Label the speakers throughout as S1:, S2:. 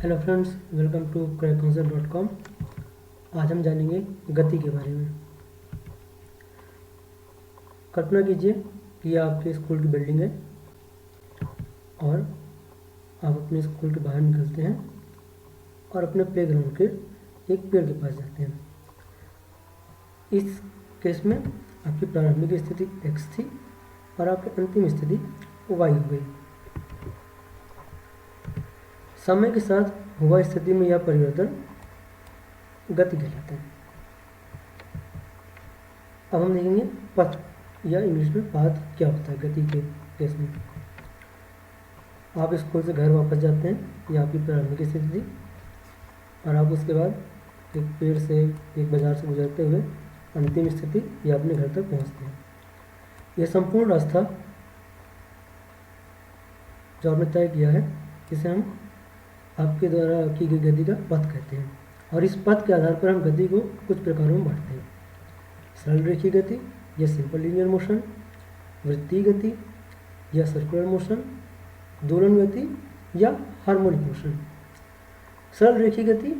S1: Hello friends, welcome to crackconcept.com। आज हम जानेंगे गति के बारे में। कल्पना कीजिए कि यह आपके स्कूल की बिल्डिंग है और आप अपने स्कूल के बाहर निकलते हैं और अपने प्लेग्राउंड के एक पेड़ के पास जाते हैं। इस केस में आपकी प्रारंभिक स्थिति x थी और आपकी अंतिम स्थिति y हो गई। समय के साथ हुआ स्थिति में यह परिवर्तन गति कहलाता है। अब हम देखेंगे पथ या इंग्लिश में पाथ क्या होता है गति के केस में। आप स्कूल से घर वापस जाते हैं, यह आपकी प्रारंभिक स्थिति थी और आप उसके बाद एक पेड़ से एक बाजार से गुजरते हुए अंतिम स्थिति या अपने घर तक पहुंचते हैं। यह संपूर्ण रास्ता जो आपने तय किया है इसे हम आपके द्वारा की गई गति का पथ कहते हैं और इस पथ के आधार पर हम गति को कुछ प्रकारों में बांटते हैं। सरल रेखीय गति या सिंपल लीनियर मोशन, वृत्तीय गति या सर्कुलर मोशन, दोलन गति या हार्मोनिक मोशन। सरल रेखीय गति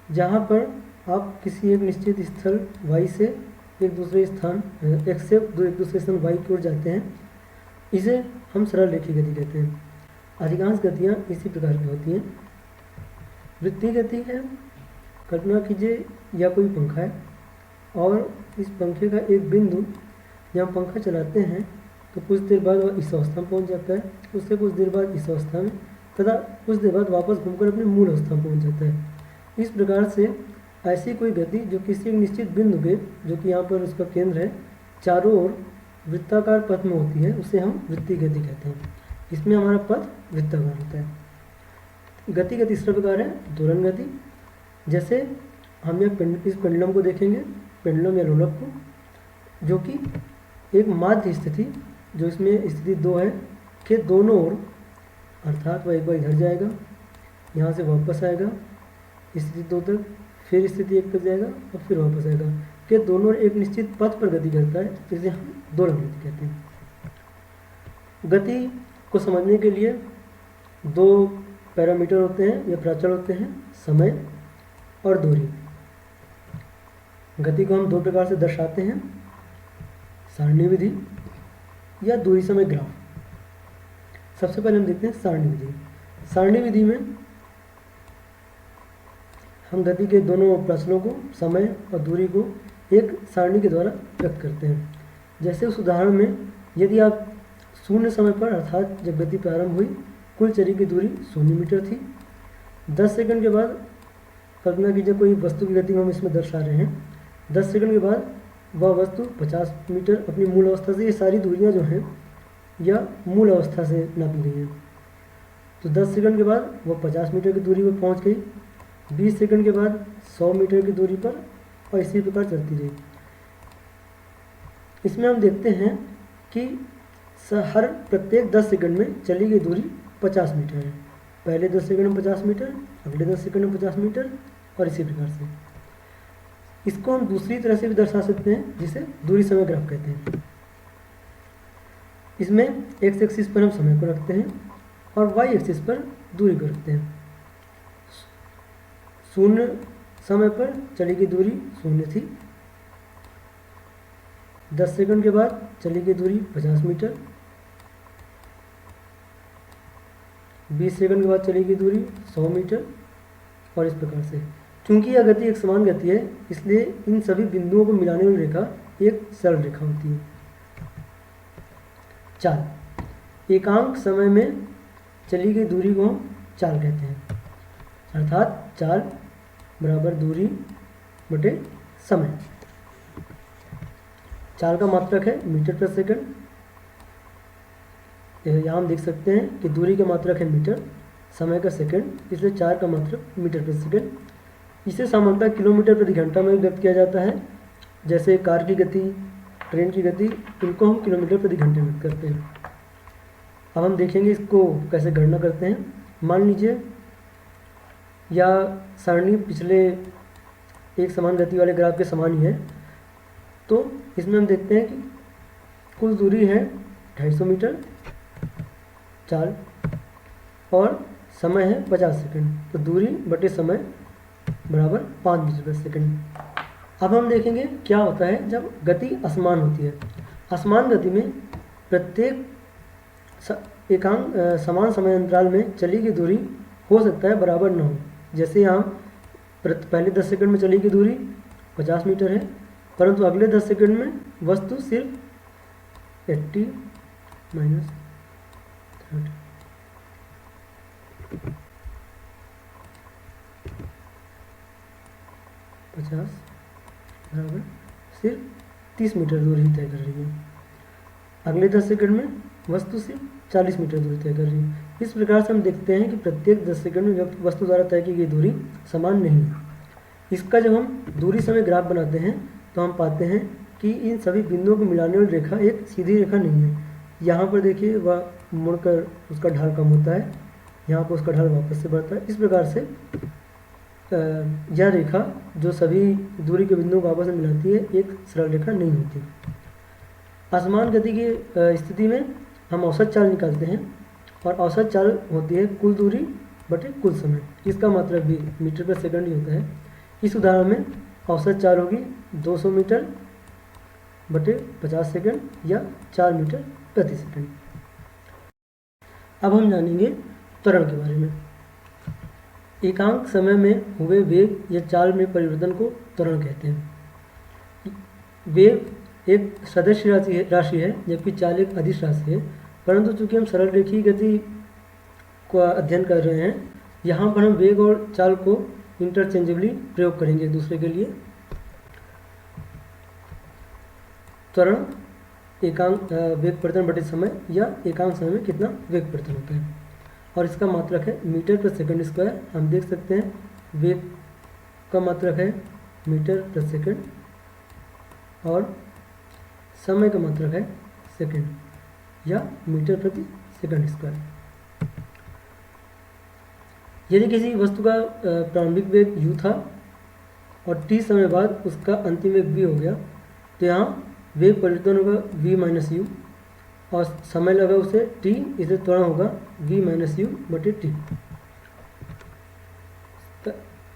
S1: जहाँ पर आप किसी एक निश्चित स्थल y से एक दूसरे स्थान x से एक दूसरे स्थान y की ओर जाते हैं, इसे हम सरल रेखीय गति कहते हैं। अधिकांश गतियाँ इसी प्रकार की होती हैं। वृत्तीय गति है, कल्पना कीजिए यह कोई पंखा है और इस पंखे का एक बिंदु जब हम पंखा चलाते हैं तो कुछ देर बाद वह इस अवस्था में पहुंच जाता है, उससे कुछ देर बाद इस अवस्था में तथा कुछ देर बाद वापस घूमकर अपने मूल अवस्था में पहुंच जाता है। इस प्रकार से ऐसी कोई गति जो किसी एक निश्चित बिंदु के, जो कि यहाँ पर उसका केंद्र है, चारों ओर वृत्ताकार पथ में होती है, उसे हम वृत्तीय गति कहते हैं। इसमें हमारा पथ वृत्ताकार होता है। गति का तीसरा प्रकार है दोलन गति। जैसे हम इस पेंडुलम को देखेंगे, पेंडुलम या लोलक को, जो कि एक माध्य स्थिति, जो इसमें स्थिति 2 है, के दोनों ओर, अर्थात वह एक बार इधर जाएगा, यहाँ से वापस आएगा स्थिति 2 तक, फिर स्थिति 1 तक जाएगा और फिर वापस आएगा, के दोनों एक निश्चित पथ पर गति करता है, जिसे हम दोलन गति कहते हैं। गति को समझने के लिए 2 पैरामीटर होते हैं या प्राचल होते हैं, समय और दूरी। गति को हम 2 प्रकार से दर्शाते हैं, सारणी विधि या दूरी समय ग्राफ। सबसे पहले हम देखते हैं सारणी विधि। सारणी विधि में हम गति के दोनों प्राचलों को, समय और दूरी को, एक सारणी के द्वारा व्यक्त करते हैं। जैसे उस उदाहरण में यदि आप शून्य समय पर, अर्थात जब गति प्रारंभ हुई, कुल चली की दूरी 0 मीटर थी। 10 सेकंड के बाद, कल्पना कीजिए कोई वस्तु की गति हम इसमें दर्शा रहे हैं, 10 सेकंड के बाद वह वस्तु 50 मीटर अपनी मूल अवस्था से, ये सारी दूरियां जो हैं यह मूल अवस्था से नापी गई हैं, तो 10 सेकंड के बाद वह 50 मीटर की दूरी पर पहुंच गई, 20 सेकंड के बाद 100 मीटर की दूरी पर, और इसी प्रकार चलती रही। इसमें हम देखते हैं कि हर प्रत्येक 10 सेकंड में चली गई दूरी 50 मीटर है। पहले 10 सेकंड में 50 मीटर, अगले 10 सेकंड में 50 मीटर, और इसी प्रकार से। इसको हम दूसरी तरह से भी दर्शा सकते हैं, जिसे दूरी समय ग्राफ कहते हैं। इसमें एक्स एक्सिस पर हम समय को रखते हैं और वाई एक्सिस पर दूरी को रखते हैं। शून्य समय पर चली गई दूरी 0 थी, 10 सेकंड के बाद चली गई दूरी 50 मीटर, 20 सेकंड के बाद चली गई दूरी 100 मीटर, और इस प्रकार से। क्योंकि यह गति एक समान गति है, इसलिए इन सभी बिंदुओं को मिलाने वाली रेखा एक सरल रेखा होती है। चाल, एकांक समय में चली गई दूरी को हम चाल कहते हैं, अर्थात चाल बराबर दूरी बटे समय। चाल का मात्रक है मीटर प्रति सेकंड। यहाँ हम देख सकते हैं कि दूरी का मात्रक है मीटर, समय का सेकंड, इसलिए 4 का मात्रक मीटर प्रति सेकंड। इसे सामान्यतः किलोमीटर प्रति घंटा में व्यक्त किया जाता है। जैसे कार की गति, ट्रेन की गति, इनको हम किलोमीटर प्रति घंटे में व्यक्त करते हैं। अब हम देखेंगे इसको कैसे गणना करते हैं। मान लीजिए या सारणी पिछले एक समान गति वाले ग्राफ के समान ही है, तो इसमें हम देखते हैं कि कुल दूरी है 250 मीटर, चाल और समय है 50 सेकंड, तो दूरी बटे समय बराबर 5 मीटर प्रति सेकंड। अब हम देखेंगे क्या होता है जब गति असमान होती है। असमान गति में प्रत्येक समान समय अंतराल में चली गई दूरी हो सकता है बराबर न हो। जैसे यहाँ पहले 10 सेकंड में चली गई दूरी 50 मीटर है, परंतु अगले 10 सेकंड में वस्तु सिर्फ 80 माइनस 30 50 बराबर सिर्फ 30 मीटर दूरी ही तय कर रही है। अगले 10 सेकंड में वस्तु सिर्फ 40 मीटर दूरी तय कर रही है। इस प्रकार से हम देखते हैं कि प्रत्येक 10 सेकंड में वस्तु द्वारा तय की गई दूरी समान नहीं है। इसका जब हम दूरी समय ग्राफ बनाते हैं तो हम पाते हैं कि इन सभी बिंदुओं को मिलाने वाली रेखा एक सीधी रेखा नहीं है। यहाँ पर देखिए वह मुड़कर उसका ढाल कम होता है, यहाँ पर उसका ढाल वापस से बढ़ता है। इस प्रकार से यह रेखा जो सभी दूरी के बिंदुओं को आपस में मिलाती है एक सरल रेखा नहीं होती। असमान गति की स्थिति में हम औसत चाल निकालते हैं और औसत चाल होती है कुल दूरी बटे कुल समय। इसका मतलब भी मीटर पर सेकंड ही होता है। इस उदाहरण में औसत चाल होगी 200 मीटर बटे 50 सेकंड या 4 मीटर प्रति सेकंड। अब हम जानेंगे त्वरण के बारे में। एकांक समय में हुए वेग या चाल में परिवर्तन को त्वरण कहते हैं। वेग एक सदिश राशि है जबकि चाल एक अदिश राशि है, परंतु चूंकि हम सरल रेखीय गति का अध्ययन कर रहे हैं, यहाँ पर हम वेग और चाल को इंटरचेंजेबली प्रयोग करेंगे एक दूसरे के लिए। त्वरण एकांक वेग परिवर्तन बटे समय या एकांक समय में कितना वेग परिवर्तन होता है, और इसका मात्रक है मीटर प्रति सेकंड स्क्वायर। हम देख सकते हैं वेग का मात्रक है मीटर प्रति सेकंड और समय का मात्रक है सेकंड या मीटर प्रति सेकंड स्क्वायर। यदि किसी वस्तु का प्रारंभिक वेग u था और t समय बाद उसका अंतिम वेग v हो गया, तो यहाँ वेग परिवर्तन होगा v माइनस यू और समय लगा उसे t, इसे त्वरण होगा v माइनस यू बटे टी।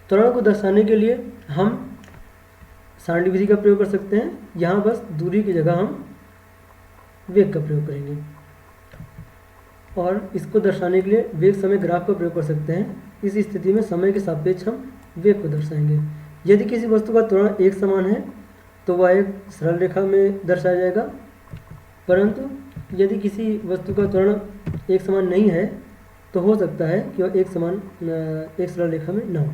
S1: त्वरण को दर्शाने के लिए हम सारणी विधि का प्रयोग कर सकते हैं। यहाँ बस दूरी की जगह हम वेग का प्रयोग करेंगे और इसको दर्शाने के लिए वेग समय ग्राफ का प्रयोग कर सकते हैं। इस स्थिति में समय के सापेक्ष हम वेग को दर्शाएंगे। यदि किसी वस्तु का त्वरण एक समान है तो वह एक सरल रेखा में दर्शाया जाएगा, परंतु यदि किसी वस्तु का त्वरण एक समान नहीं है तो हो सकता है कि वह एक सरल रेखा में न हो।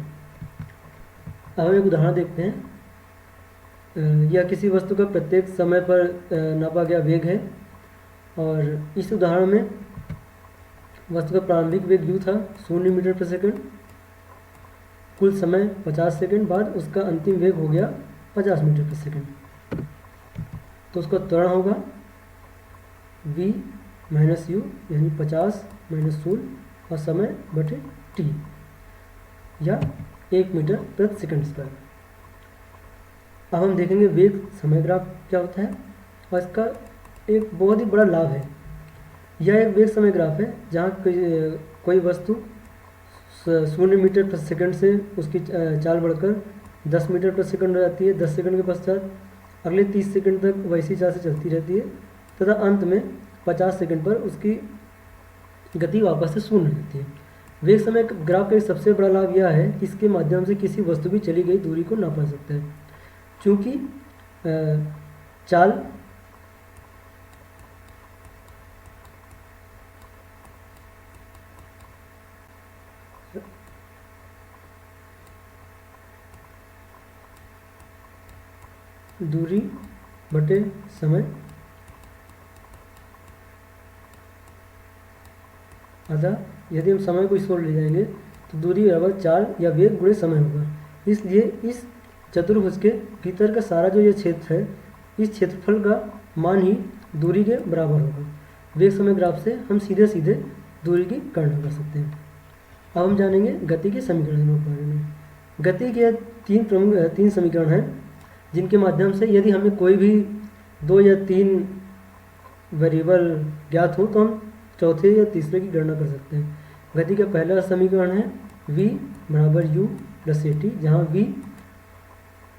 S1: अब हम एक उदाहरण देखते हैं। यह किसी वस्तु का प्रत्येक समय पर नापा गया वेग है और इस उदाहरण में वस्तु का प्रारंभिक वेग u था 0 मीटर प्रति सेकंड, कुल समय 50 सेकंड बाद उसका अंतिम वेग हो गया 50 मीटर प्रति सेकंड। तो उसका त्वरण होगा v माइनस यू यानी 50 माइनस 0 और समय बटे t या 1 मीटर प्रति सेकंड स्क्वायर। अब हम देखेंगे वेग समय ग्राफ क्या होता है और इसका एक बहुत ही बड़ा लाभ है। यह एक वेग समय ग्राफ है जहाँ कोई वस्तु 0 मीटर प्रति सेकंड से उसकी चाल बढ़कर 10 मीटर प्रति सेकंड हो जाती है। 10 सेकंड के पश्चात अगले 30 सेकंड तक वैसी चाल से चलती रहती है तथा अंत में 50 सेकंड पर उसकी गति वापस से शून्य हो जाती है। वेग समय ग्राफ का सबसे बड़ा लाभ यह है कि इसके माध्यम से किसी वस्तु की चली गई दूरी को नापा जा सकता है। चूँकि चाल दूरी बटे समय अतः यदि हम समय को इस ओर ले जाएंगे तो दूरी बराबर चाल या वेग गुणे समय होगा। इसलिए इस चतुर्भुज के भीतर का सारा जो ये क्षेत्र है, इस क्षेत्रफल का मान ही दूरी के बराबर होगा। वेग समय ग्राफ से हम सीधे सीधे दूरी की गणना कर सकते हैं। अब हम जानेंगे गति के समीकरणों के बारे में। गति के तीन समीकरण हैं जिनके माध्यम से यदि हमें कोई भी 2 या 3 वेरिएबल ज्ञात हो तो हम चौथे या तीसरे की गणना कर सकते हैं। गति का पहला समीकरण है v बराबर u प्लस at, जहाँ v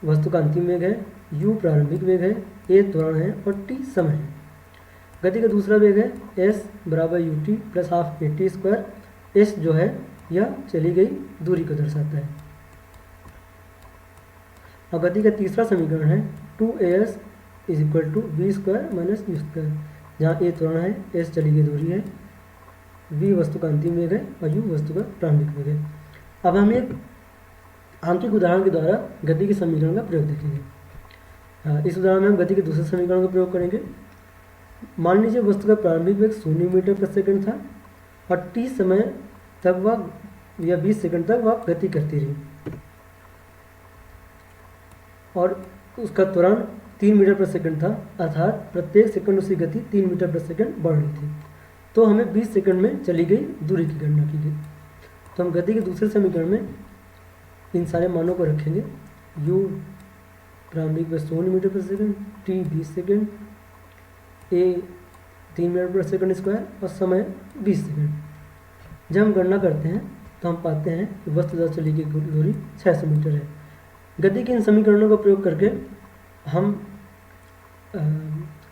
S1: वस्तु का अंतिम वेग है, u प्रारंभिक वेग है, a त्वरण है और t समय है। गति का दूसरा वेग है s बराबर ut plus half at square, s जो है यह चली गई दूरी को दर्शाता है। और गति का तीसरा समीकरण है 2as is equal to V square minus U square, जहाँ a त्वरण है, s चली गई दूरी है, v वस्तु का अंतिम वेग है और u वस्तु का प्रारंभिक वेग है। अब हम एक आंतरिक उदाहरण के द्वारा गति के समीकरण का प्रयोग देखेंगे। इस उदाहरण में हम गति के दूसरे समीकरण का प्रयोग करेंगे। मान लीजिए वस्तु का प्रारंभिक वेग 0 मीटर प्रति सेकंड था और t समय तक वह या 20 सेकंड तक वह गति करती रही और उसका त्वरण 3 मीटर प्रति सेकंड था, अर्थात प्रत्येक सेकंड उसकी गति 3 मीटर प्रति सेकंड बढ़ रही थी। तो हमें 20 सेकंड में चली गई दूरी की गणना की गई। तो हम गति के दूसरे समीकरण में इन सारे मानों को रखेंगे। u प्रारंभिक वेग 100 मीटर प्रति second, t 20 second, a 3 metre प्रति सेकंड स्क्वायर और समय 20 सेकंड। जब हम गणना करते हैं तो हम पाते हैं कि वस्तु द्वारा चली गई दूरी 600 मीटर है। गति के इन समीकरणों का प्रयोग करके हम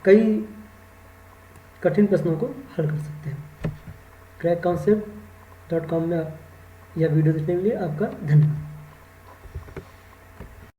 S1: कई कठिन प्रश्नों को हल कर सकते हैं। crackconcept.com में यह वीडियो देखने के लिए आपका धन्यवाद।